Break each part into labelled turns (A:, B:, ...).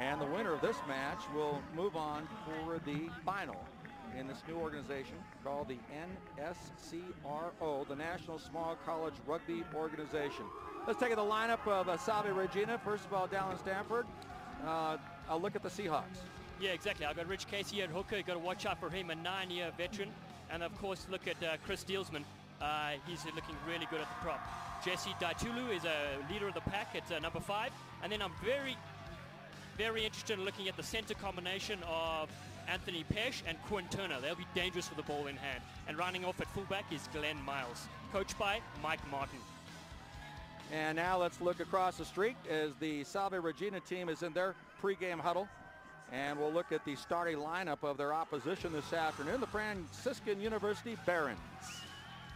A: And the winner of this match will move on for the final in this new organization called the NSCRO, the National Small College Rugby Organization. Let's take the lineup of Salve Regina. First of all, Dallin Stanford. I'll look at the Seahawks.
B: Yeah, exactly. I've got Rich Casey at hooker. You've got to watch out for him, a 9-year veteran. And of course, look at Chris Dealsman. He's looking really good at the prop. Jesse Daitulu is a leader of the pack at number 5. And then I'm very interested in looking at the center combination of Anthony Pesh and Quinn Turner. They'll be dangerous with the ball in hand. And running off at fullback is Glenn Miles, coached by Mike Martin.
A: And now let's look across the street as the Salve Regina team is in their pregame huddle. And we'll look at the starting lineup of their opposition this afternoon, the Franciscan University Barons.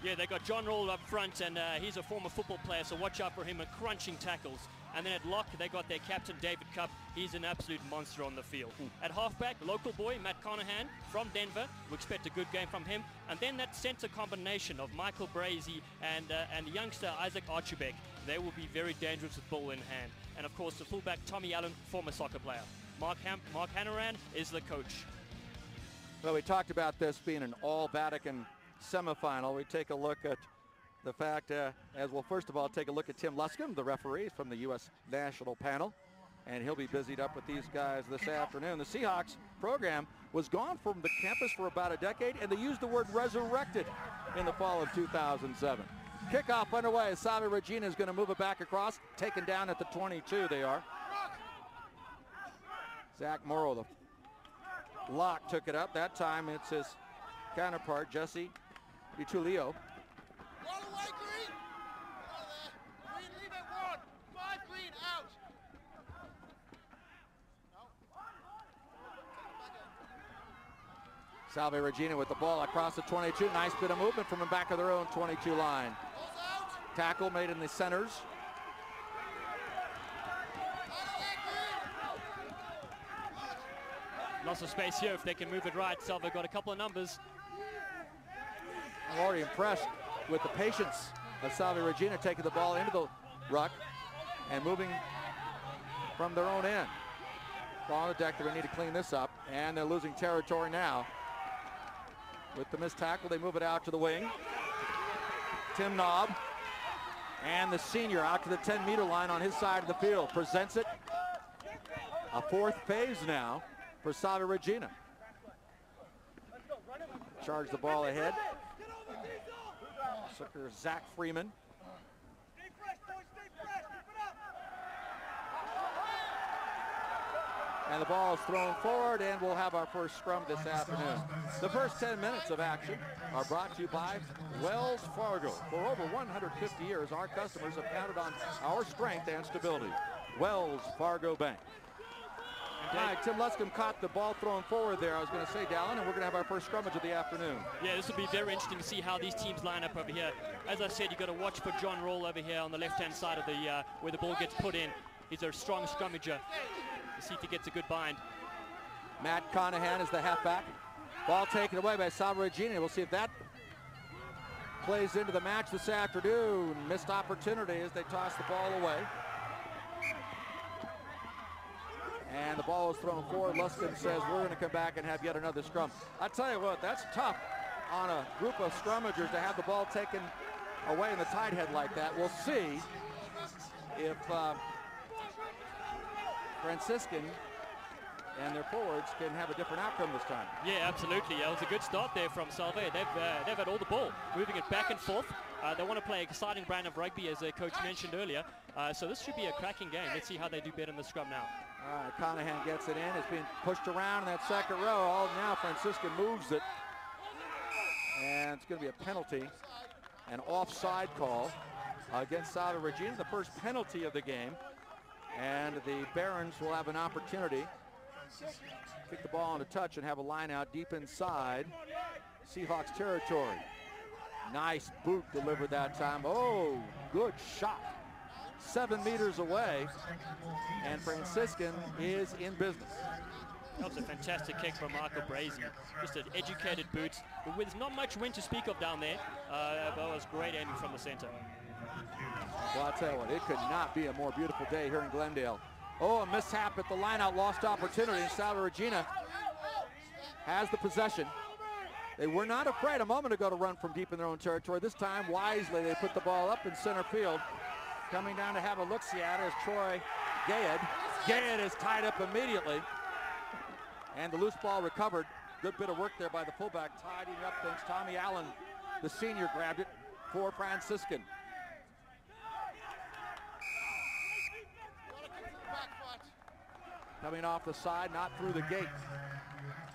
B: Yeah, they got John Roll up front, and he's a former football player, so watch out for him at crunching tackles. And then at lock, they got their captain, David Cup. He's an absolute monster on the field. At halfback, local boy, Matt Conahan from Denver. We expect a good game from him. And then that center combination of Michael Brazy and the youngster, Isaac Archibek. They will be very dangerous with ball in hand. And of course, the fullback, Tommy Allen, former soccer player. Mark Hannaran is the coach.
A: Well, we talked about this being an all-Vatican semifinal. We take a look at the fact, as well, first of all, take a look at Tim Luscombe, the referee from the U.S. national panel, and he'll be busied up with these guys this afternoon. The Seahawks program was gone from the campus for about a decade, and they used the word resurrected in the fall of 2007. Kickoff underway. Salve Regina is going to move it back across, taken down at the 22 they are. Zach Morrow, the lock, took it up. That time it's his counterpart, Jesse DiTullio. Salve Regina with the ball across the 22. Nice bit of movement from the back of their own 22 line. Tackle made in the centers.
B: Lots of space here if they can move it right. Salve got a couple of numbers.
A: I'm already impressed with the patience of Salve Regina taking the ball into the ruck and moving from their own end. Ball on the deck, they're going to need to clean this up, and they're losing territory now. With the missed tackle, they move it out to the wing. Tim Knob, and the senior out to the 10-meter line on his side of the field. Presents it. A fourth phase now for Salve Regina. Charge the ball ahead. Sucker Zach Freeman. And the ball is thrown forward, and we'll have our first scrum this afternoon. The first 10 minutes of action are brought to you by Wells Fargo. For over 150 years, our customers have counted on our strength and stability. Wells Fargo Bank. All right, Tim Luscombe caught the ball thrown forward there, I was going to say, Dallin, and we're going to have our first scrummage of the afternoon.
B: Yeah, this will be very interesting to see how these teams line up over here. As I said, you've got to watch for John Roll over here on the left-hand side of the where the ball gets put in. He's a strong scrummager. See if he gets a good bind.
A: Matt Conahan is the halfback. Ball taken away by Salve Regina. We'll see if that plays into the match this afternoon. Missed opportunity as they toss the ball away. And the ball is thrown forward. Luscombe says we're going to come back and have yet another scrum. I tell you what, that's tough on a group of scrummagers to have the ball taken away in the tight head like that. We'll see if Franciscan and their forwards can have a different outcome this time.
B: Yeah, absolutely. It was a good start there from Salve. They've had all the ball, moving it back and forth. They want to play an exciting brand of rugby, as their coach mentioned earlier. So this should be a cracking game. Let's see how they do better in the scrum now.
A: All right, Conahan gets it in. It's being pushed around in that second row. Now Franciscan moves it. And it's going to be a penalty, an offside call against Salve Regina, the first penalty of the game. And the Barons will have an opportunity to kick the ball on a touch and have a line out deep inside Seahawks territory. Nice boot delivered that time. Oh, good shot. 7 meters away, and Franciscan is in business.
B: That was a fantastic kick from Michael Brazy. Just an educated boot. There's not much wind to speak of down there, but it was great aiming from the center.
A: Well, I'll tell you what, it could not be a more beautiful day here in Glendale Oh, a mishap at the lineout, lost opportunity. Salve Regina has the possession. They were not afraid a moment ago to run from deep in their own territory. This time, wisely, they put the ball up in center field. Coming down to have a look-see at it is Troy Gayed. Gayed is tied up immediately. And the loose ball recovered. Good bit of work there by the fullback, tidying up things. Tommy Allen, the senior, grabbed it for Franciscan. Coming off the side, not through the gate.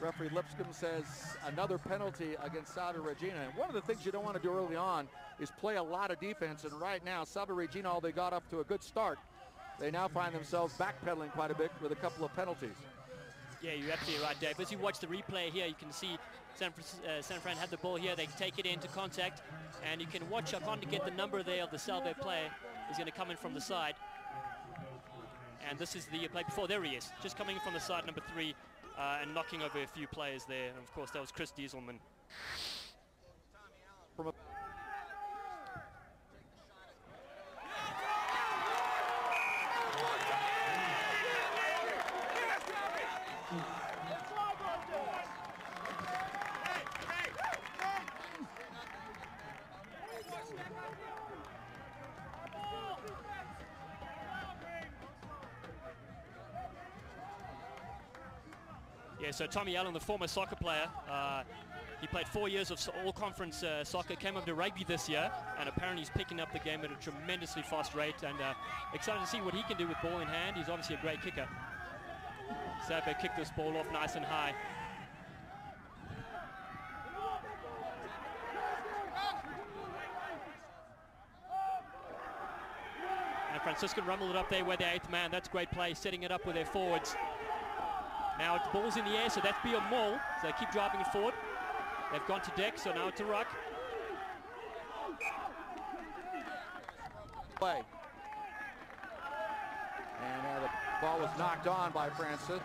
A: Referee Lipscomb says another penalty against Salve Regina. And one of the things you don't want to do early on is play a lot of defense. And right now, Salve Regina, although they got up to a good start, they now find themselves backpedaling quite a bit with a couple of penalties. Yeah, you're absolutely right, Dave. As you watch the replay here, you can see San Fran had the ball here. They take it into contact. And you can watch, I can't get the number there of the Salve player. He's going to come in from the side. And this is the play before. There he is, just coming in from the side, number 3. And knocking over a few players there. And of course, that was Chris Dieselman. Yeah, so Tommy Allen, the former soccer player, he played 4 years of all-conference soccer, came up to rugby this year, and apparently he's picking up the game at a tremendously fast rate, and excited to see what he can do with ball in hand. He's obviously a great kicker. Salve kicked this ball off nice and high. And Franciscan rumbled it up there with their 8th man. That's great play, setting it up with their forwards. Now it's ball's in the air, so that's be a maul. So they keep driving it forward. They've gone to deck, so now it's a ruck. Play. And the ball was knocked on by Francis.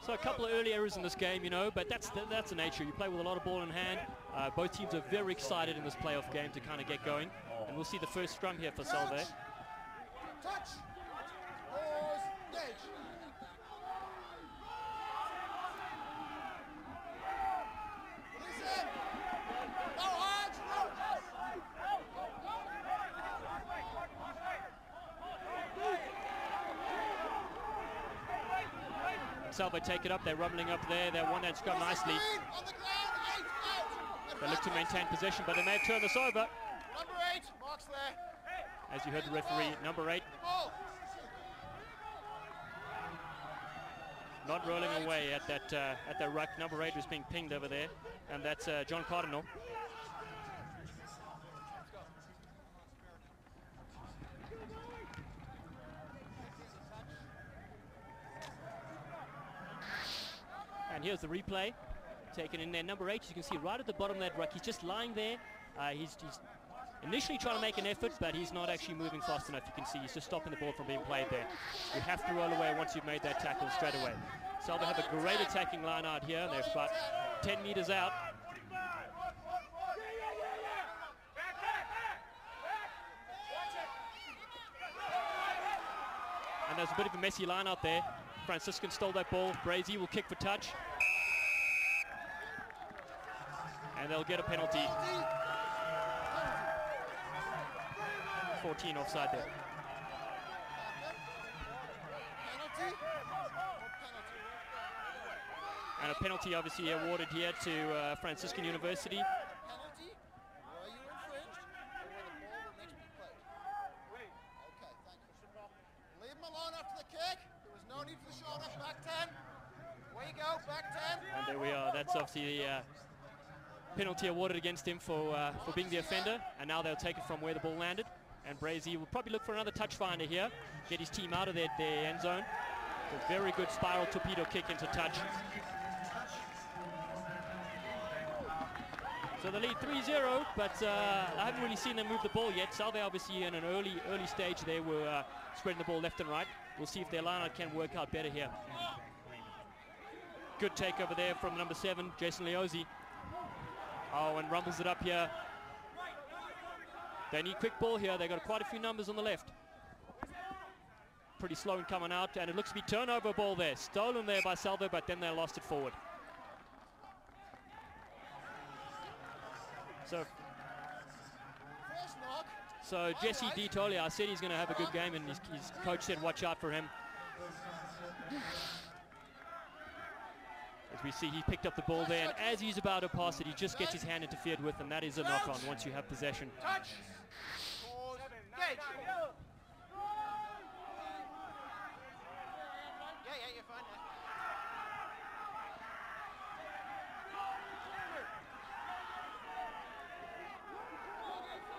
A: So a couple of early errors in this game, you know, but that's the nature. You play with a lot of ball in hand. Both teams are very excited in this playoff game to kind of get going. And we'll see the first scrum here for Salve.
C: Touch.
B: Salve take it up, they're rumbling up there, they won that scrum nicely. They look to maintain possession, but they may turn this over.
C: Number 8, marks there.
B: As you heard the referee, number 8. Not rolling away at that ruck. Number 8 was being pinged over there, and that's John Cardinal. And here's the replay, taken in there. Number 8, you can see right at the bottom of that ruck. He's just lying there. He's initially trying to make an effort, but he's not actually moving fast enough. You can see he's just stopping the ball from being played there. You have to roll away once you've made that tackle straight away. Salve have a great attacking line out here. They're about 10 meters out. And there's a bit of a messy line out there. Franciscan stole that ball. Brazy will kick for touch. And they'll get a penalty. 14 offside there. And a penalty obviously awarded here to Franciscan University.
C: Penalty? Were you infringed? Or were the ball will next be played? Okay, thank you. Leave him alone after the kick. There was no need for the shoulder. Back 10. Away you go, back 10.
B: And there we are. That's obviously the penalty awarded against him for being the offender. And now they'll take it from where the ball landed. And Brazy will probably look for another touch finder here. Get his team out of their end zone. A very good spiral torpedo kick into touch. So they lead 3-0, but I haven't really seen them move the ball yet. Salve obviously in an early stage they were spreading the ball left and right. We'll see if their lineout can work out better here. Good take over there from number 7, Jason Leozzi. Oh, and rumbles it up here. They need quick ball here. They've got quite a few numbers on the left. Pretty slow in coming out, and it looks to be turnover ball there. Stolen there by Salve, but then they lost it forward. So Jesse D'Itolia, I said he's going to have a good game, and his coach said watch out for him. As we see, he picked up the ball there, and as he's about to pass it, he just gets his hand interfered with, and that is a knock-on once you have possession.
C: Touch. Yeah, you're fine.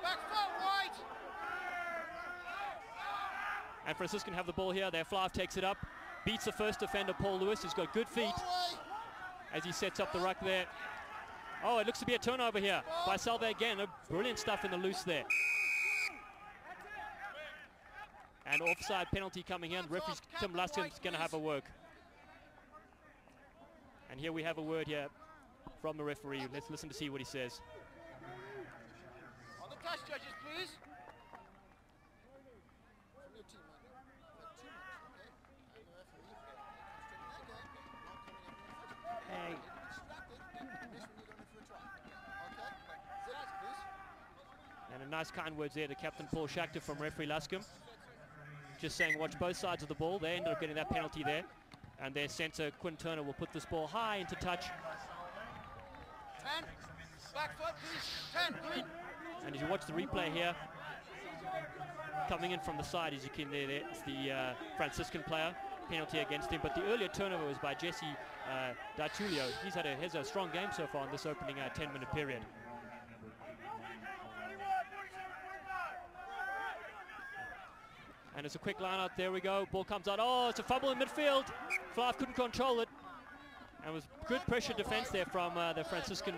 C: Back foot wide.
B: And Franciscan have the ball here. Their fly takes it up, beats the first defender, Paul Lewis, who's got good feet as he sets up the ruck there. Oh, it looks to be a turnover here by Salve again. Brilliant stuff in the loose there. And offside penalty coming in. Referee Tim Luskin's going to have a work. And here we have a word here from the referee. Let's listen to see what he says.
C: On the touch, judges, please. From your team, man. 2 minutes, okay? And the referee, not coming up in the
B: Hey. And a nice kind words there to Captain Paul Schachter from referee Luskin. Just saying watch both sides of the ball. They ended up getting that penalty there. And their centre, Quinn Turner, will put this ball high into touch.
C: 10. Back foot, please. 10. Green.
B: And as you watch the replay here, coming in from the side, as you can there, it's the Franciscan player, penalty against him. But the earlier turnover was by Jesse D'Itolia. He's had a strong game so far in this opening 10-minute period. And it's a quick line out. There we go. Ball comes out. Oh, it's a fumble in midfield. Flav couldn't control it. And it was good pressure defense there from the Franciscan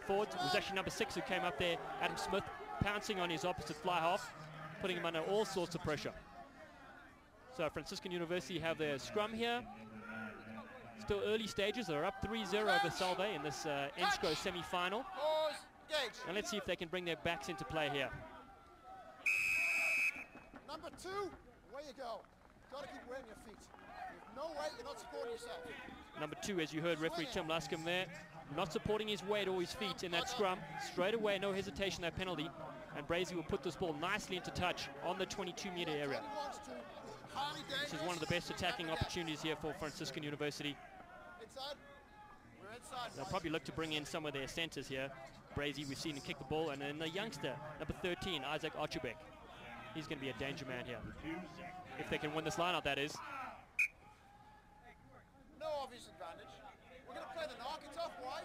B: forward. It was actually number 6 who came up there, Adam Smith, pouncing on his opposite fly half, putting him under all sorts of pressure. So Franciscan University have their scrum here. Still early stages. They're up 3-0 over Salve in this Ensco semi-final. And let's see if they can bring their backs into play here.
C: Number 2, away you go. Got to keep weight on your feet. If no weight, you're not supporting yourself.
B: Number 2, as you heard referee Tim Luskin there, not supporting his weight or his feet in that scrum. Straight away, no hesitation, that penalty. And Brazy will put this ball nicely into touch on the 22-meter area. This is one of the best attacking opportunities here for Franciscan University. They'll probably look to bring in some of their centres here. Brazy, we've seen him kick the ball, and then the youngster, number 13, Isaac Archibek. He's going to be a danger man here. If they can win this line out, that is.
C: No obvious advantage. We're going to play the knock. It's off wide.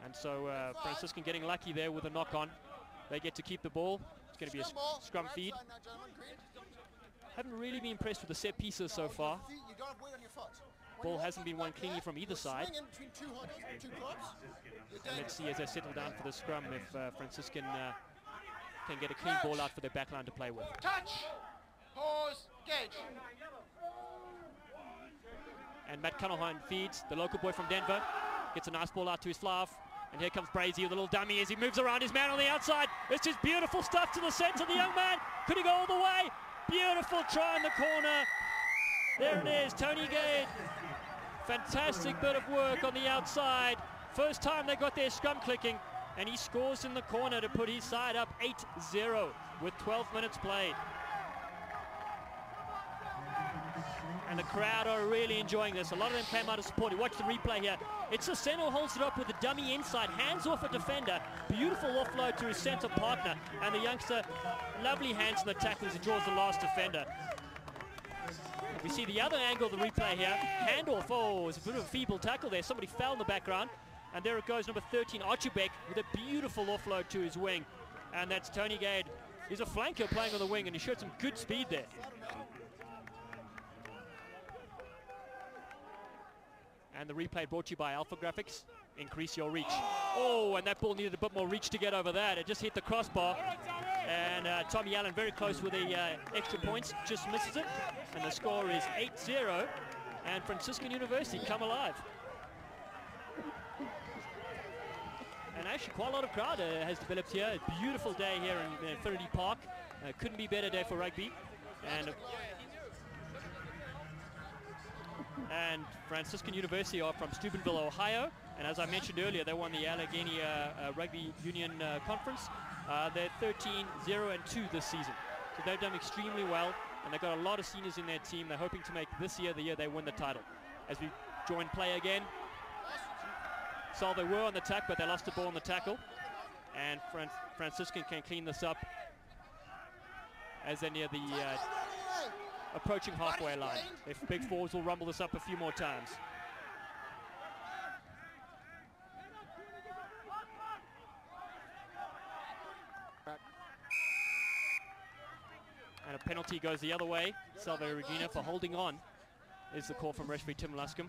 B: And so Franciscan getting lucky there with a knock on. They get to keep the ball. It's going to be a scrum feed. Haven't really been impressed with the set pieces so far. Ball hasn't been won cleanly from either side. And let's see as they settle down for the scrum if Franciscan can get a clean ball out for their backline to play with.
C: Touch, pause, gauge.
B: And Matt Cunnelheim feeds, the local boy from Denver. Gets a nice ball out to his flav. And here comes Brazy with a little dummy as he moves around his man on the outside. It's just beautiful stuff to the centre. The young man, could he go all the way? Beautiful try in the corner. There it is, Tony Gade. Fantastic bit of work on the outside. First time they got their scrum clicking. And he scores in the corner to put his side up 8-0 with 12 minutes played. And the crowd are really enjoying this. A lot of them came out to support. You watch the replay here. It's the centre who holds it up with the dummy inside, hands off a defender. Beautiful offload to his centre partner. And the youngster, lovely hands in the tackle as he draws the last defender. We see the other angle of the replay here. Handoff, oh, it's a bit of a feeble tackle there. Somebody fell in the background. And there it goes, number 13, Archibek, with a beautiful offload to his wing. And that's Tony Gade. He's a flanker playing on the wing, and he showed some good speed there. And the replay brought to you by Alpha Graphics. Increase your reach. Oh, and that ball needed a bit more reach to get over that. It just hit the crossbar. And Tommy Allen very close with the extra points, just misses it. And the score is 8-0. And Franciscan University come alive. And actually quite a lot of crowd has developed here. A beautiful day here in Infinity Park. Couldn't be a better day for rugby. And Franciscan University are from Steubenville, Ohio. And as I mentioned earlier, they won the Allegheny Rugby Union Conference. They're 13-0-2 this season. So they've done extremely well. And they've got a lot of seniors in their team. They're hoping to make this year the year they win the title. As we join play again. Salve were on the attack, but they lost the ball on the tackle. And Franciscan can clean this up as they're near the approaching halfway line. If big forwards will rumble this up a few more times. And a penalty goes the other way. Salve Regina for holding on is the call from referee Tim Luscombe.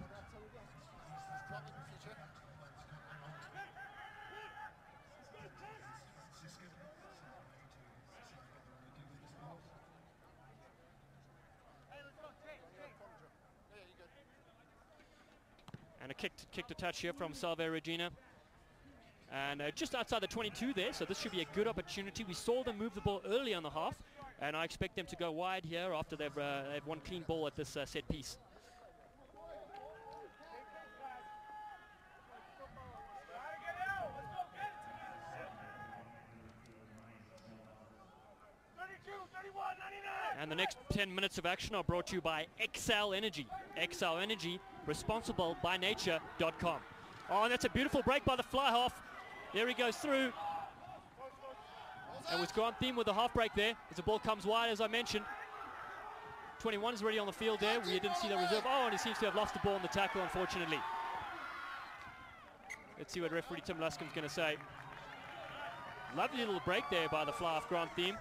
B: And a kick to touch here from Salve Regina. And just outside the 22 there, so this should be a good opportunity. We saw them move the ball early on the half, and I expect them to go wide here after they've won clean ball at this set piece. And the next 10 minutes of action are brought to you by XL Energy. XL Energy, responsible by nature.com. Oh, and that's a beautiful break by the fly half. There he goes through. And was Grant Thiem with the half break there as the ball comes wide, as I mentioned. 21 is already on the field there. We didn't see the reserve. Oh, and he seems to have lost the ball on the tackle, unfortunately. Let's see what referee Tim Luscombe's going to say. Lovely little break there by the fly half Grant Thiem.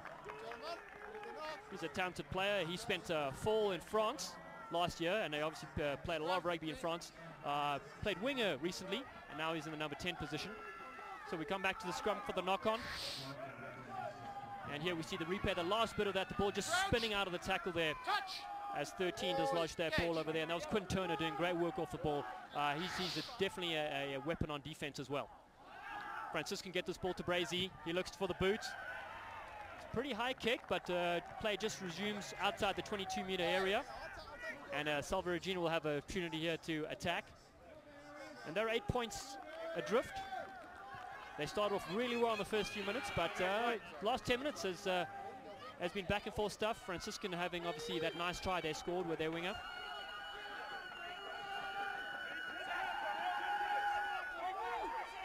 B: He's a talented player. He spent fall in France last year, and they obviously played a lot of rugby in France. Played winger recently, and now he's in the number 10 position. So we come back to the scrum for the knock-on. And here we see the replay, the last bit of that, the ball just spinning out of the tackle there. As 13 does lodge that ball over there. And that was Quinn Turner doing great work off the ball. He's definitely a weapon on defense as well. Franciscan get this ball to Brazy. He looks for the boot. Pretty high kick, but play just resumes outside the 22-meter area. And Salve Regina will have an opportunity here to attack. And they're 8 points adrift. They started off really well in the first few minutes, but last 10 minutes has been back and forth stuff. Franciscan having obviously that nice try they scored with their winger.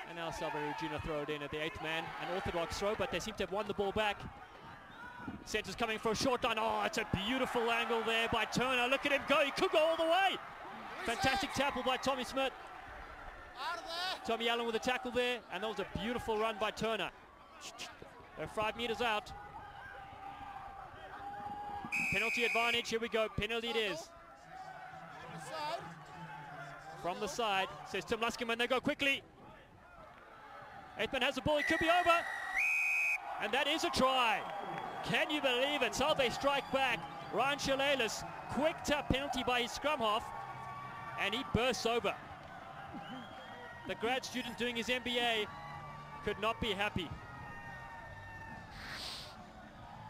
B: And now Salve Regina throw it in at the 8th man. An orthodox throw, but they seem to have won the ball back. Center's coming for a short line. Oh, it's a beautiful angle there by Turner. Look at him go. He could go all the way. Fantastic tackle by Tommy Smith. Tommy Allen with a tackle there, and that was a beautiful run by Turner. They're 5 meters out. Penalty advantage. Here we go. Penalty it is. From the side, says Tim Luscombe, and they go quickly. 8th man has the ball. It could be over. And that is a try. Can you believe it? Salve strike back. Ryan Shalalis, quick tap penalty by his scrum half, and he bursts over. The grad student doing his MBA could not be happy.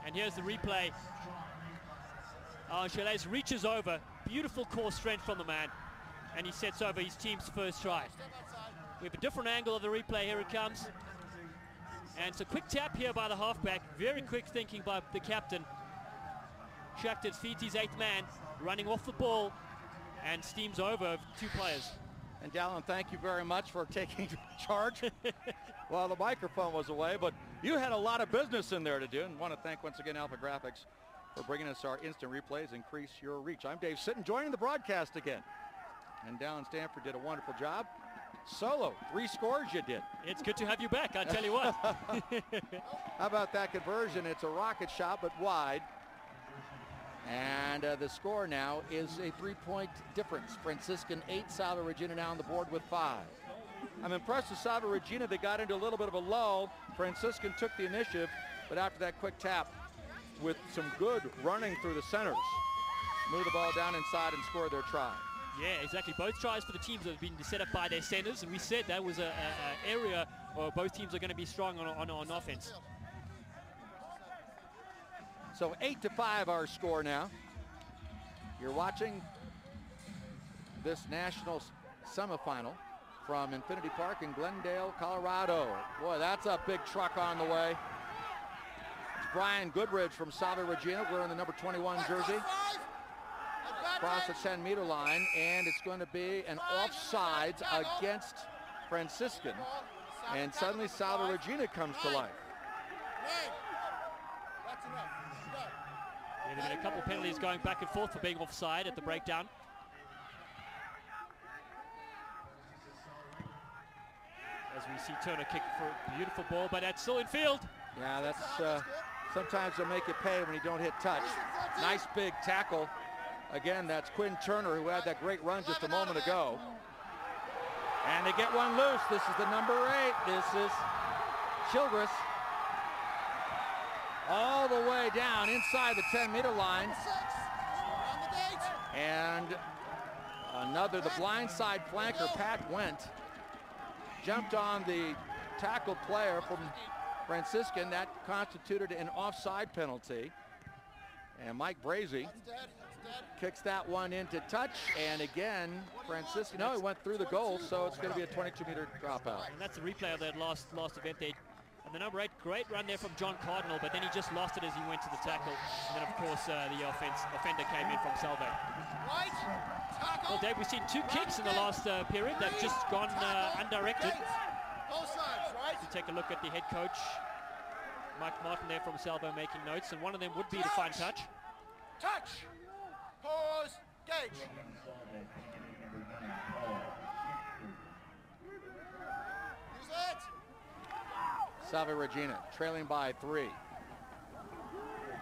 B: And here's the replay. Shalalis reaches over. Beautiful core strength from the man, and he sets over his team's first try. We have a different angle of the replay. Here it comes. And it's a quick tap here by the halfback. Very quick thinking by the captain. Shakhtar feeds his 8th man, running off the ball, and steams over 2 players.
A: And Dallin, thank you very much for taking charge while the microphone was away. But you had a lot of business in there to do, and want to thank once again Alpha Graphics for bringing us our instant replays. Increase your reach. I'm Dave Sitton, joining the broadcast again. And Dallin Stanford did a wonderful job. Solo, 3 scores you did.
B: It's good to have you back, I tell you what.
A: How about that conversion? It's a rocket shot, but wide. And the score now is a 3-point difference. Franciscan 8, Salve Regina now on the board with 5. I'm impressed with Salve Regina. They got into a little bit of a lull. Franciscan took the initiative, but after that quick tap with some good running through the centers, move the ball down inside and score their try.
B: Yeah, exactly. Both tries for the teams have been set up by their centers, and we said that was an area both teams are going to be strong on offense.
A: So 8-5 our score now. You're watching this national semifinal from Infinity Park in Glendale, Colorado. Boy, that's a big truck on the way. It's Brian Goodridge from Salve Regina wearing the number 21 jersey. Across the 10-meter line, and it's going to be an offsides against Franciscan. And suddenly Salve Regina comes to life.
B: Yeah, there have been a couple penalties going back and forth for being offside at the breakdown. As we see Turner kick for a beautiful ball, but that's still in field.
A: Yeah, that's sometimes they'll make you pay when you don't hit touch. Nice big tackle. Again, that's Quinn Turner, who had that great run just a moment ago. And they get one loose. This is the number 8. This is Childress. All the way down inside the 10-meter line. And another, the blindside flanker, Pat Went, jumped on the tackled player from Franciscan. That constituted an offside penalty. And Mike Brazy kicks that one into touch, and again, Franciscan, no, he went through the goal, so it's going to be a 22-meter dropout.
B: And that's the replay of that last event there. And the number 8, great run there from John Cardinal, but then he just lost it as he went to the tackle. And then, of course, the offender came in from Salve. Well, Dave, we've seen 2 kicks in the last period. They've just gone undirected. To take a look at the head coach, Mike Martin there from Salve making notes, and one of them would be to find touch.
C: Touch! Pause! Gauge! Use it!
A: Salve Regina trailing by 3.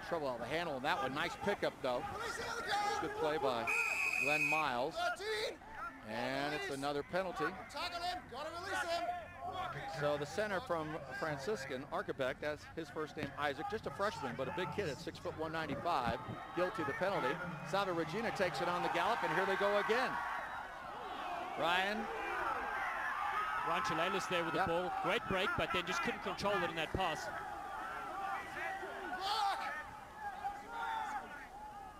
A: Trouble on the handle on that one. Nice pickup, though. Good play by Glenn Miles.
C: 13.
A: And it's another penalty.
C: Tackle him! Gotta release him!
A: So the center from Franciscan, Archibald, that's his first name, Isaac, just a freshman, but a big kid at 6 foot 195, guilty of the penalty. Salve Regina takes it on the gallop, and here they go again. Ryan
B: Chalelis there with the ball. Great break, but then just couldn't control it in that pass.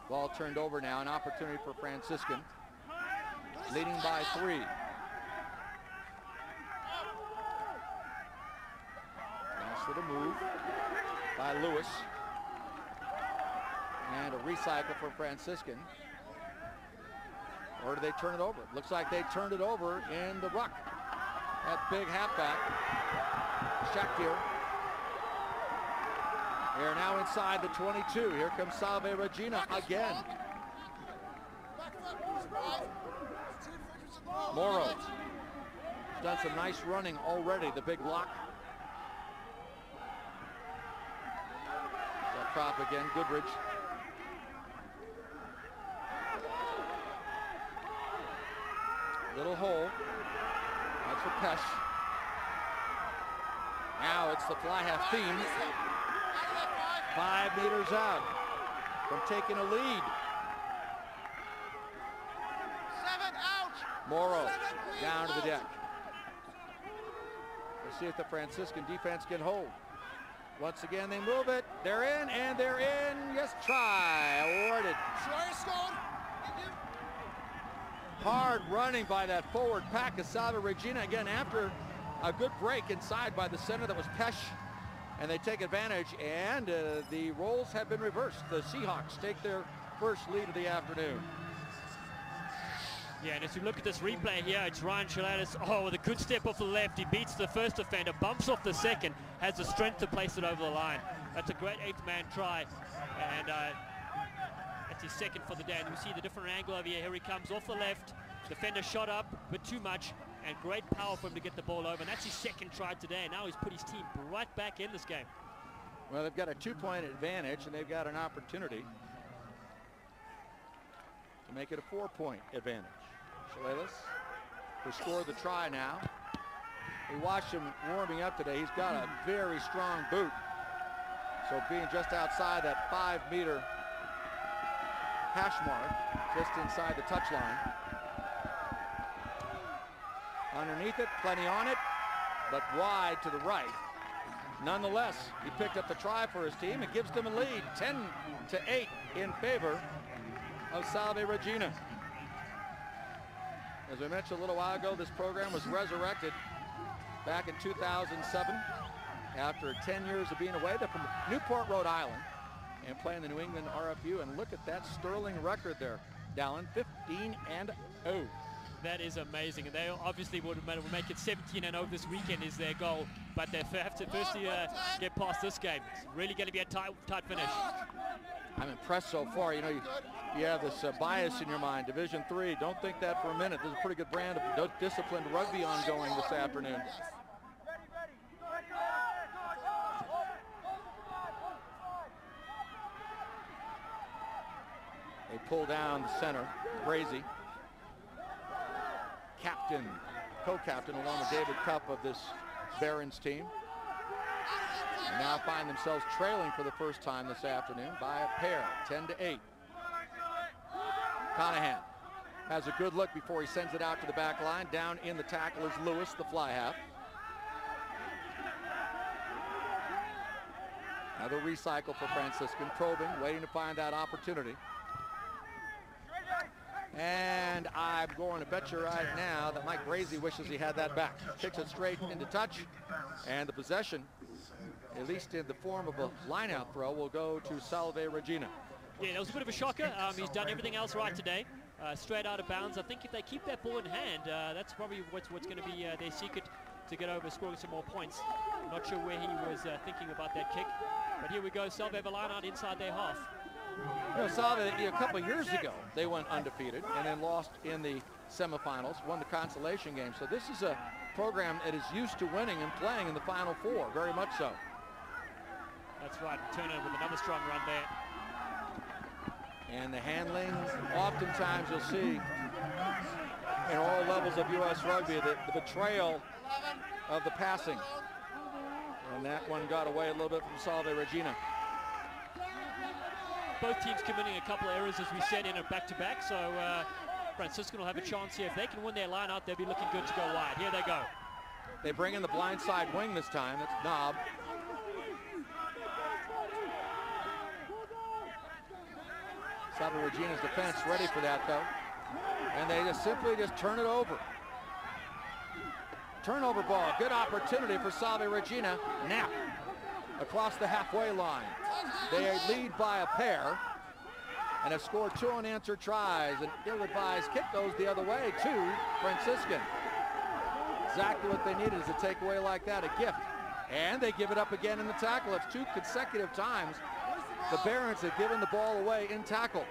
A: Ball turned over now, an opportunity for Franciscan, leading by 3. Nice little move by Lewis. And a recycle for Franciscan. Or do they turn it over? Looks like they turned it over in the ruck. That big halfback, Shakir. They're now inside the 22. Here comes Salve Regina again. Morrow has done some nice running already, the big lock. That prop again, Goodridge. Little hole. That's for Pesh. Now it's the fly half theme. 5 meters out from taking a lead.
C: 7 out.
A: Morrow down to the deck. Let's see if the Franciscan defense can hold. Once again, they move it. They're in, and they're in. Yes, try. Awarded. Hard running by that forward pack of Salve Regina. Again, after a good break inside by the center, that was Pesh. And they take advantage, and the roles have been reversed. The Seahawks take their first lead of the afternoon.
B: Yeah, and as you look at this replay here, it's Ryan Chalatis. Oh, with a good step off the left. He beats the first defender, bumps off the second, has the strength to place it over the line. That's a great 8th-man try. And that's his second for the day. And we see the different angle over here. Here he comes off the left. Defender shot up, but too much. And great power for him to get the ball over. And that's his second try today. And now he's put his team right back in this game.
A: Well, they've got a 2-point advantage, and they've got an opportunity to make it a 4-point advantage. Chalelis, who scored the try now. We watched him warming up today. He's got a very strong boot. So being just outside that 5-meter hash mark, just inside the touchline. Underneath it, plenty on it. but wide to the right. Nonetheless, he picked up the try for his team and gives them a lead, 10-8 in favor of Salve Regina. As we mentioned a little while ago, this program was resurrected back in 2007 after 10 years of being away. They're from Newport, Rhode Island, and playing the New England RFU. And look at that sterling record there, Dallin, 15-0.
B: That is amazing, and they obviously would make it 17-0 this weekend is their goal, but they have to firstly get past this game. It's really going to be a tight finish.
A: I'm impressed so far. You know, you have this bias in your mind. Division III, don't think that for a minute. There's a pretty good brand of disciplined rugby ongoing this afternoon. They pull down the center, Brazy. Captain, co-captain along with David Cup of this Barons team. And now find themselves trailing for the first time this afternoon by a pair, 10-8. Conahan has a good look before he sends it out to the back line. Down in the tackle is Lewis, the fly half. Another recycle for Franciscan, probing, waiting to find that opportunity. And I'm going to bet you right now that Mike Brazy wishes he had that back. Kicks it straight into touch, and the possession, at least in the form of a line-out throw, will go to Salve Regina.
B: Yeah, that was a bit of a shocker. He's done everything else right today. Straight out of bounds. I think if they keep that ball in hand, that's probably what's going to be their secret to get over scoring some more points. I'm not sure where he was thinking about that kick. But here we go. Salve have a line-out inside their half.
A: You know, Salve, a couple of years ago, they went undefeated and then lost in the semifinals, won the consolation game. So this is a program that is used to winning and playing in the Final Four, very much so.
B: That's right. Turner with another strong run there.
A: And the handling, oftentimes you'll see in all levels of U.S. rugby the betrayal of the passing. And that one got away a little bit from Salve Regina.
B: Both teams committing a couple of errors, as we said, in a back-to-back. So Franciscan will have a chance here. If they can win their line-out, they'll be looking good to go wide. Here they go.
A: They bring in the blindside wing this time. That's Knob. Salve Regina's defense ready for that, though. And they just simply turn it over. Turnover ball. Good opportunity for Salve Regina. Now, across the halfway line. They lead by a pair and have scored 2 unanswered tries. An ill-advised kick goes the other way to Franciscan. Exactly what they needed is a takeaway like that, a gift. And they give it up again in the tackle. It's 2 consecutive times the Barons have given the ball away in tackle.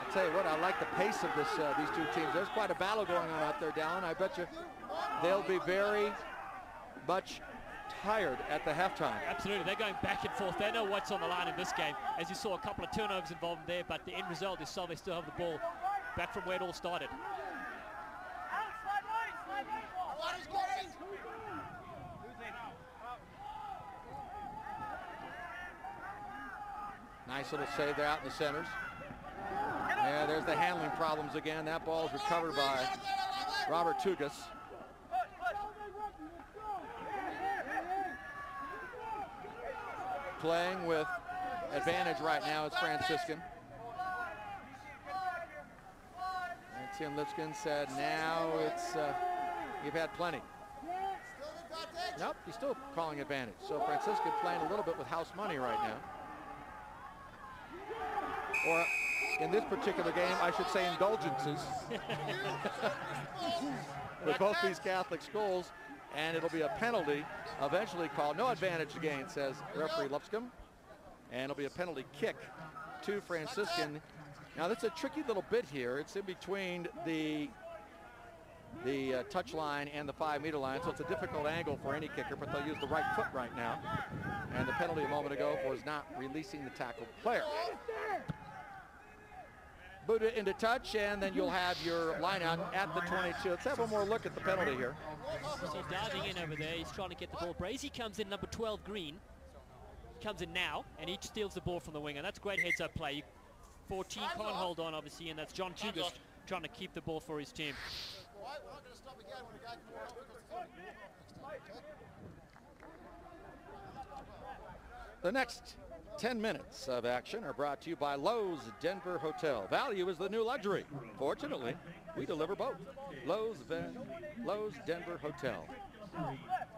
A: I'll tell you what, I like the pace of these two teams. There's quite a battle going on out there, Dallin. I bet you they'll be very much tired at the halftime.
B: Absolutely, they're going back and forth. They know what's on the line in this game. As you saw, a couple of turnovers involved there, but the end result is Salve still have the ball back from where it all started.
A: Nice little save there out in the centers. Yeah, there's the handling problems again. That ball is recovered by Robert Tugas. Playing with advantage right now is Franciscan. And Tim Lipscomb said, now it's, you've had plenty. Nope, he's still calling advantage. So Franciscan playing a little bit with house money right now. Or in this particular game, I should say indulgences. With both these Catholic schools. And it'll be a penalty eventually called. No advantage again, says referee Lipscomb. And it'll be a penalty kick to Franciscan. Now that's a tricky little bit here. It's in between the touch line and the 5-meter line, so it's a difficult angle for any kicker, but they'll use the right foot right now. And the penalty a moment ago was not releasing the tackled player. Buddha into touch, and then you'll have your line out at the 22. Let's have one more look at the penalty here.
B: You see diving in over there. He's trying to get the ball. Brazy comes in, number 12, Green. Comes in now, and he steals the ball from the winger. That's great heads-up play. 14 can't hold on, obviously, and that's John Tugas trying to keep the ball for his team.
C: again when a guy can walk because it's only next time, okay?
A: The next 10 minutes of action are brought to you by Lowe's Denver Hotel. Value is the new luxury. Fortunately, we deliver both. Lowe's Denver Hotel.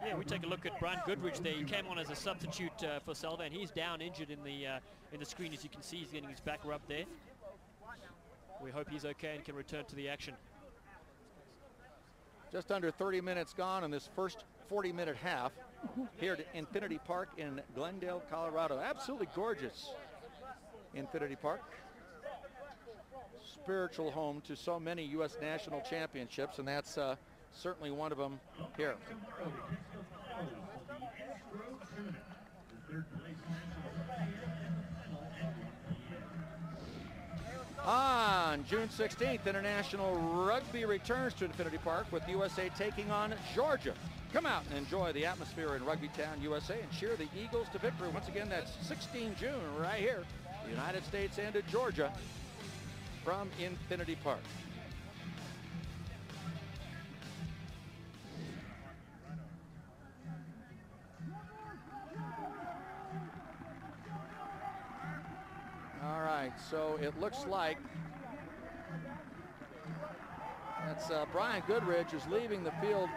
B: Yeah, we take a look at Brian Goodrich there. He came on as a substitute for Salve, and he's down injured in the screen. As you can see, he's getting his back rubbed there. We hope he's okay and can return to the action.
A: Just under 30 minutes gone in this first 40-minute half here at Infinity Park in Glendale, Colorado. Absolutely gorgeous Infinity Park. Spiritual home to so many U.S. national championships, and that's certainly one of them here. On June 16th, international rugby returns to Infinity Park with USA taking on Georgia. Come out and enjoy the atmosphere in Rugby Town, USA, and cheer the Eagles to victory. Once again, that's 16 June right here, the United States and to Georgia from Infinity Park. All right, so it looks like that's Brian Goodrich is leaving the field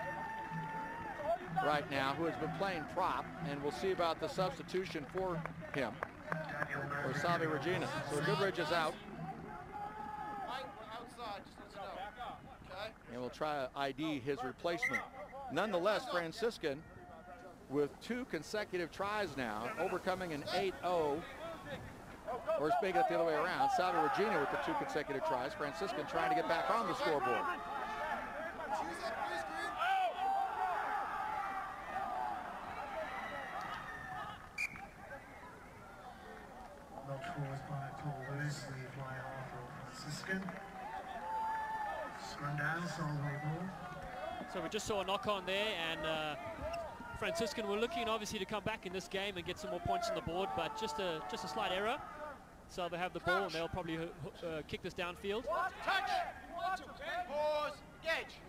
A: right now, who has been playing prop, and we'll see about the substitution for him, for Salve Regina. So Goodrich is out.
C: Outside, just let you know. Okay?
A: And we'll try to ID his replacement. Nonetheless, Franciscan with 2 consecutive tries now, overcoming an 8-0. Or speaking it the other way around, Salve Regina with the 2 consecutive tries. Franciscan trying to get back on the scoreboard.
D: Knocked forward by Paul Lewis, the fly half of Franciscan. Scrum down, Salve ball.
B: So we just saw a knock on there, and Franciscan were looking obviously to come back in this game and get some more points on the board, but just a slight error. So they have the ball, and they'll probably kick this downfield.
C: Touch! Pause! Gauge!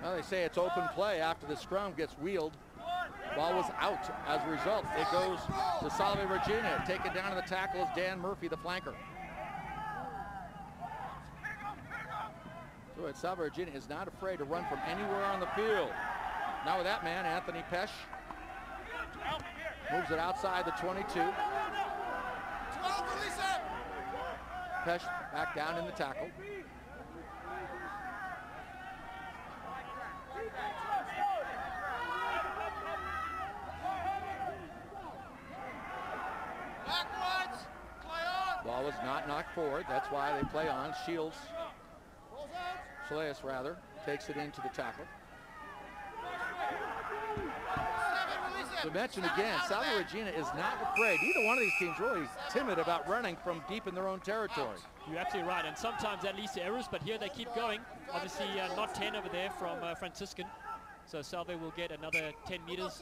A: Well, they say it's open play after the scrum gets wheeled. Ball was out. As a result, it goes to Salve Regina. Taken down to the tackle is Dan Murphy, the flanker. So Salve Regina is not afraid to run from anywhere on the field. Now with that man, Anthony Pesh, moves it outside the 22.
C: 12, release it!
A: Pesh back down in the tackle.
C: Backwards! Play on!
A: Ball was not knocked forward. That's why they play on. Shields,
C: Balls out!
A: Schleus rather, takes it into the tackle.
C: 7, release it!
A: To mention again, Salve Regina is not afraid. Either one of these teams really timid about running from deep in their own territory.
B: You're absolutely right, and sometimes that leads to errors, but here they keep going. Obviously not 10 over there from Franciscan. So Salve will get another 10 meters.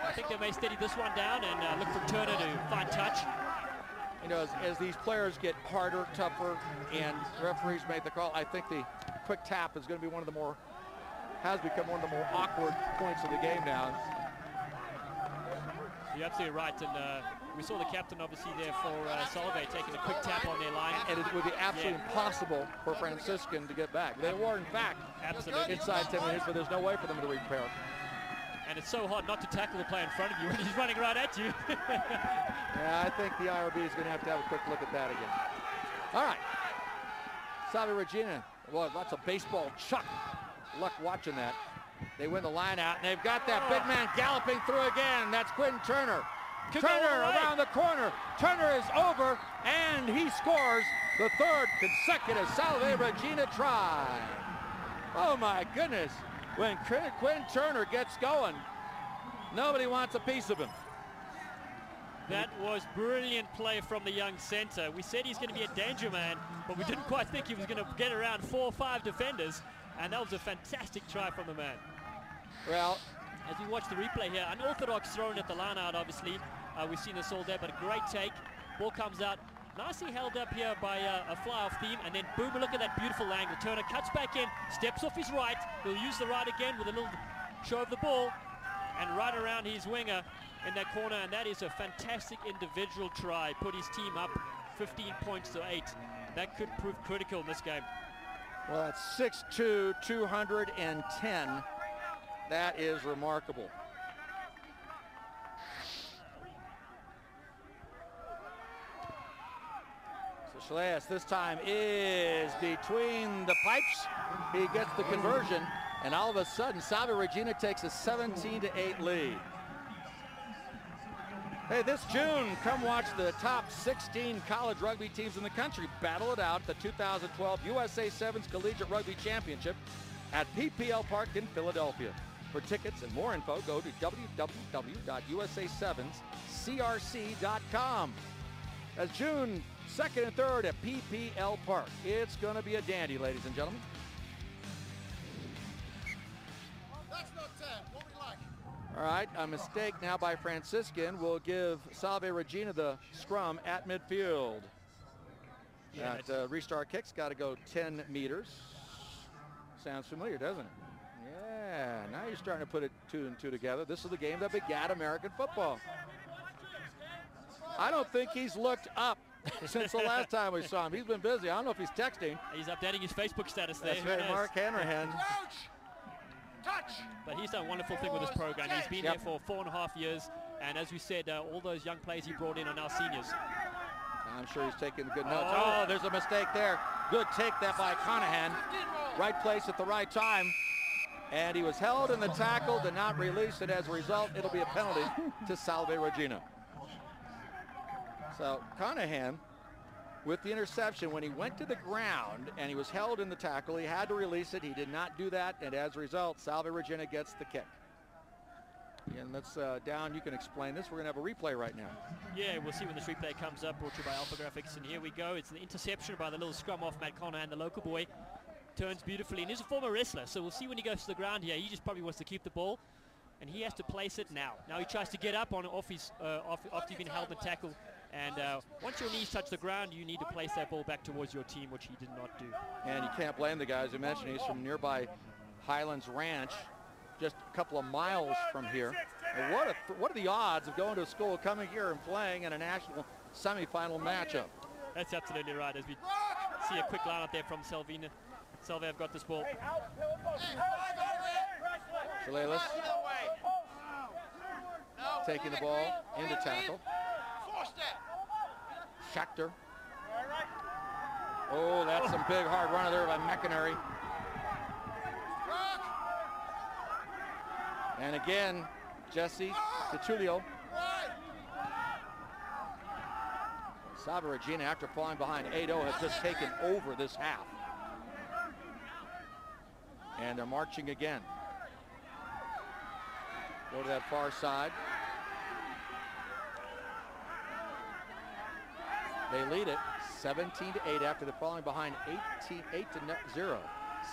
B: I think they may steady this one down and look for Turner to find touch.
A: You know, as these players get harder, tougher, and referees make the call, I think the quick tap is going to be has become one of the more awkward points of the game now.
B: You're absolutely right, and we saw the captain obviously there for Salve taking a quick tap on their line.
A: And it would be absolutely impossible for Franciscan to get back. They were, in fact,
B: Absolutely.
A: inside 10 minutes, but there's no way for them to repair.
B: And it's so hard not to tackle the player in front of you when he's running right at you.
A: Yeah, I think the IRB is going to have a quick look at that again. All right. Salve Regina, well, lots of baseball chuck luck watching that. They win the line out, and they've got that big man galloping through again. That's Quinn Turner. Turner around the corner. Turner is over, and he scores the 3rd consecutive Salve Regina try. Oh, my goodness. When Quinn Turner gets going, nobody wants a piece of him.
B: That was brilliant play from the young center. We said he's going to be a danger man, but we didn't quite think he was going to get around 4 or 5 defenders, and that was a fantastic try from the man.
A: Well,
B: as we watch the replay here, unorthodox thrown at the line out, obviously. We've seen this all day, but a great take. Ball comes out Nicely held up here by a fly-off theme, and then boom, look at that beautiful angle. Turner cuts back in, steps off his right. He'll use the right again with a little show of the ball, and right around his winger in that corner, and that is a fantastic individual try. Put his team up 15 points to 8. That could prove critical in this game.
A: Well, that's 6'2", 210. That is remarkable. So Shaleas this time is between the pipes. He gets the conversion, and all of a sudden, Salve Regina takes a 17-8 lead. Hey, this June, come watch the top 16 college rugby teams in the country battle it out at the 2012 USA Sevens Collegiate Rugby Championship at PPL Park in Philadelphia. For tickets and more info, go to www.usa7scrc.com. That's June 2nd and 3rd at PPL Park. It's going to be a dandy, ladies and gentlemen.
C: That's not 10. What we like?
A: All right, a mistake now by Franciscan will give Salve Regina the scrum at midfield.
B: Yeah,
A: That restart kick's got to go 10 meters. Sounds familiar, doesn't it? Yeah, now you're starting to put it 2 and 2 together. This is the game that begat American football. I don't think he's looked up since the last time we saw him. He's been busy. I don't know if he's texting.
B: He's updating his Facebook status there.
A: That's right, Mark Hanrahan.
C: Touch!
B: But he's done a wonderful thing with this program. He's been here for 4.5 years, and as we said, all those young players he brought in are now seniors.
A: I'm sure he's taking good notes. Oh, there's a mistake there. Good take that by Conahan. Right place at the right time. And he was held in the tackle, did not release it. As a result, it'll be a penalty to Salve Regina. So Conahan, with the interception, when he went to the ground and he was held in the tackle, he had to release it. He did not do that, and as a result, Salve Regina gets the kick. And that's down. You can explain this. We're going to have a replay right now.
B: Yeah, we'll see when this replay comes up, brought to you by Alpha Graphics. And here we go. It's an interception by the little scrum off Matt Conahan, the local boy. Turns beautifully, and he's a former wrestler, so we'll see when he goes to the ground here. He just probably wants to keep the ball, and he has to place it now. Now he tries to get up on after he's been held and tackled, and once your knees touch the ground, you need to place that ball back towards your team, which he did not do.
A: And you can't blame the guys. I mentioned he's from nearby Highlands Ranch, just a couple of miles from here. And what are the odds of going to a school, coming here and playing in a national semifinal matchup?
B: That's absolutely right. As we see a quick line out there from Salvina. Salve have got this ball.
A: Shaleas taking the ball into tackle. Schechter. Oh, that's some big hard runner there by McInerney. And again, Jesse DiTullio. Salve Regina, after falling behind 8-0, has just taken over this half. And they're marching again. Go to that far side. They lead it 17-8 after they're falling behind 8-0.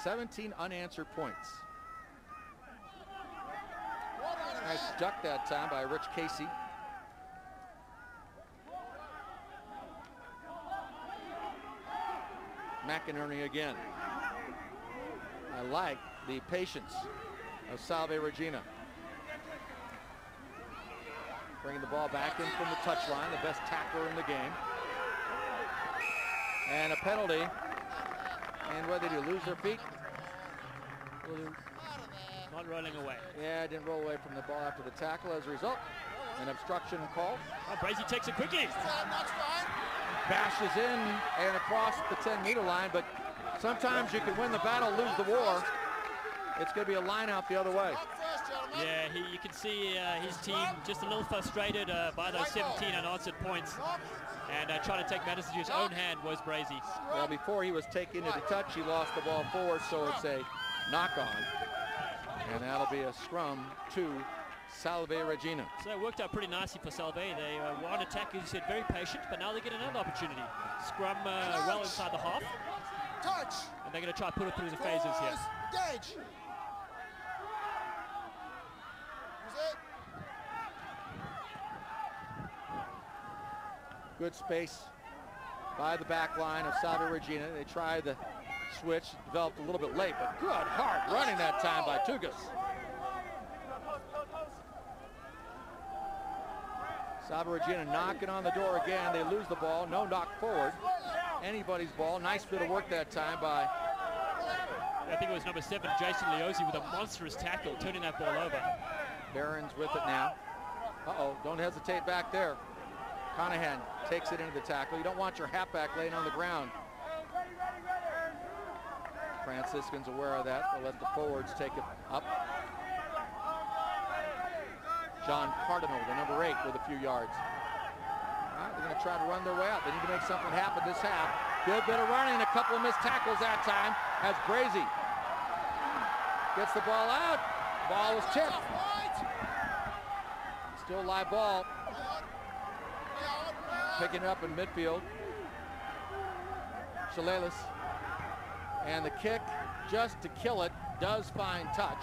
A: 17 unanswered points. Nice duck that time by Rich Casey. McInerney again. I like the patience of Salve Regina. Bringing the ball back in from the touchline, the best tackler in the game. And a penalty. And what did they do, lose their feet?
B: Not rolling away.
A: Yeah, didn't roll away from the ball after the tackle. As a result, an obstruction call.
B: Oh, Brazy takes it quickly.
A: Bashes in and across the 10-meter line, but sometimes you can win the battle, lose the war. It's going to be a line out the other way.
B: Yeah, you can see his team just a little frustrated by those 17 unanswered points. And trying to take matters into his own hand was Brazy.
A: Well, before he was taken into touch, he lost the ball forward, so it's a knock-on. And that'll be a scrum to Salve Regina.
B: So it worked out pretty nicely for Salve. They were on attack, as you said, very patient, but now they get another opportunity. Scrum well inside the half.
C: Touch.
B: And they're going to try to put it through the phases here.
C: Gage.
A: Good space by the back line of Salve Regina. They tried the switch, developed a little bit late, but good hard running that time by Tugas. Salve Regina knocking on the door again. They lose the ball. No knock forward. Anybody's ball. Nice bit of work that time by,
B: I think it was number 7, Jason Leozzi, with a monstrous tackle, turning that ball over.
A: Barron's with it now. Uh-oh, don't hesitate back there. Conahan takes it into the tackle. You don't want your halfback laying on the ground. Franciscan's aware of that. They'll let the forwards take it up. John Cardinal, the number 8, with a few yards. All right, they're going to try to run their way out. They need to make something happen this half. Good bit of running, a couple of missed tackles that time as Brazy gets the ball out. Ball was tipped. Still live ball. Picking it up in midfield. Shalelis. And the kick, just to kill it, does find touch.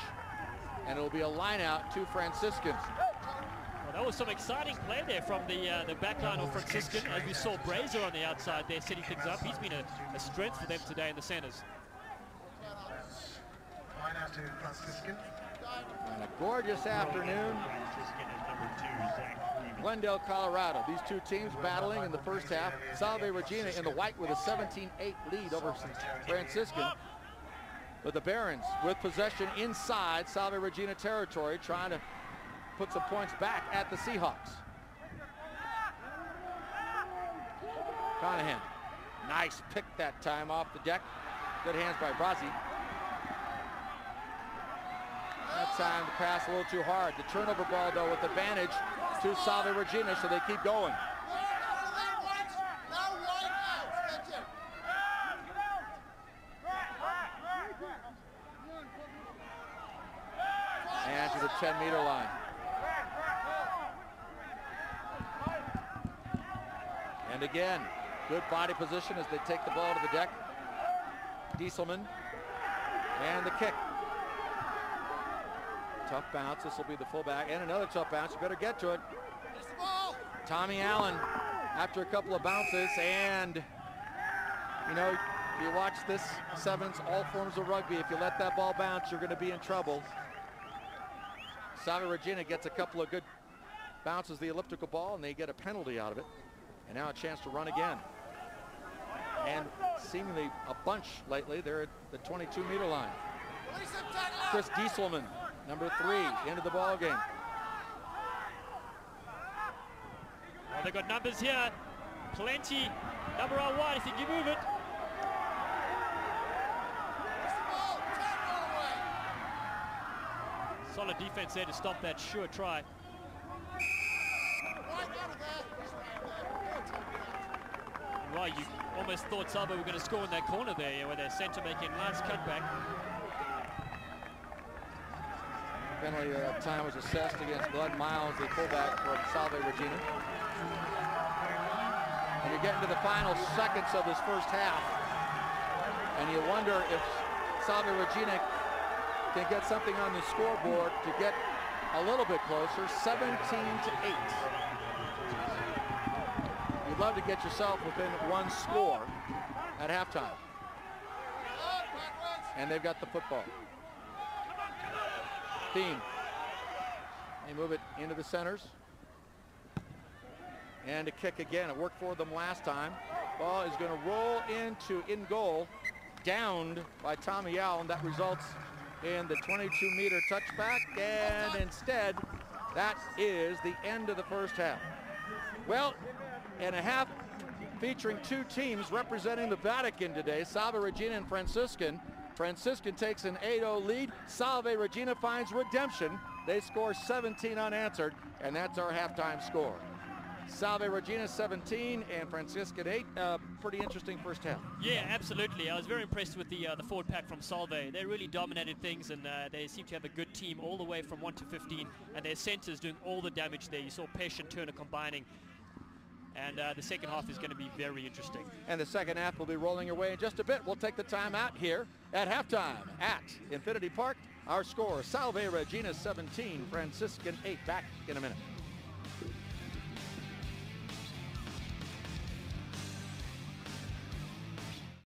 A: And it'll be a line out to Franciscans.
B: Well, that was some exciting play there from the back line of Franciscan, as we saw Brazier on the outside there setting things up. He's been a strength for them today in the centers.
D: Line out to Franciscan.
A: And a gorgeous afternoon. Glendale, Colorado. These two teams battling in the first half. Salve Regina in the white with a 17-8 lead over Franciscan. But the Barons with possession inside Salve Regina territory, trying to put some points back at the Seahawks. Conahan, nice pick that time off the deck. Good hands by Brazi. That time the pass a little too hard. The turnover ball though with advantage to Salve Regina, so they keep going. And to the 10-meter line. And again, good body position as they take the ball to the deck. Dieselman, and the kick. Tough bounce, this will be the fullback, and another tough bounce, you better get to it. Tommy Allen, after a couple of bounces, and you know, you watch this sevens, all forms of rugby, if you let that ball bounce, you're gonna be in trouble. Salve Regina gets a couple of good bounces, the elliptical ball, and they get a penalty out of it. And now a chance to run again. And seemingly a bunch lately, they're at the 22-meter line. Chris Dieselman, number 3, into the ball game.
B: Well, they've got numbers here. Plenty. Number 1, if you can move it. Solid defense there to stop that sure try. Right, you almost thought Salve were going to score in that corner there, with their centre making a nice cutback.
A: Penalty time was assessed against Glenn Miles, the fullback for Salve Regina. And you're getting to the final seconds of this first half, and you wonder if Salve Regina can get something on the scoreboard to get a little bit closer. 17-8. You'd love to get yourself within one score at halftime. And they've got the football. Thiem. They move it into the centers. And a kick again. It worked for them last time. Ball is going to roll into in goal, downed by Tommy Allen. That results in the 22-meter touchback. And instead, that is the end of the first half. Well, and a half featuring two teams representing the Vatican today, Salve Regina and Franciscan. Franciscan takes an 8-0 lead. Salve Regina finds redemption. They score 17 unanswered, and that's our halftime score. Salve Regina 17 and Franciscan 8. Pretty interesting first half.
B: Yeah, absolutely. I was very impressed with the forward pack from Salve. They really dominated things, and they seem to have a good team all the way from 1 to 15, and their centers doing all the damage there. You saw Pesh and Turner combining. And the second half is going to be very interesting.
A: And the second half will be rolling away in just a bit. We'll take the time out here at halftime at Infinity Park. Our score, Salve Regina 17, Franciscan 8. Back in a minute.